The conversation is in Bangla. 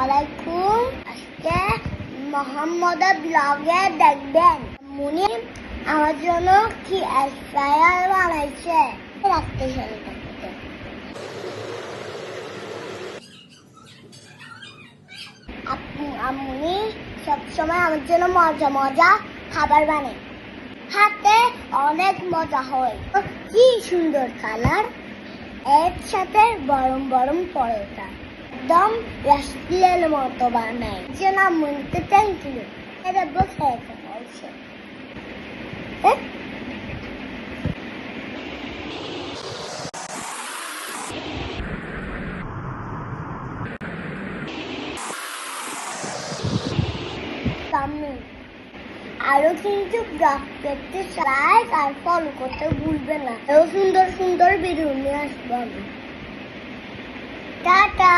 আলাইকুম। আজকে মোহাম্মদের ব্লগে দেখবেন মুনি আমার জন্য কি এসফ্রায়ার বানাইছে। রাখতে আম্মুনি সবসময় আমার জন্য মজা মজা খাবার বানায়, হাতে অনেক মজা হয়। কি সুন্দর কালার, এর সাথে গরম গরম পরোটা একদম রসগোল্লার মতো বানায়। যেন আম্মুনিতে থ্যাংক ইউ। এটা বসে বলছে আরো কিন্তু ব্লগ করতে লাইক আর ফলো করতে ভুলবে না। সুন্দর সুন্দর ভিডিও নিয়ে আসবো আমি। টাটা।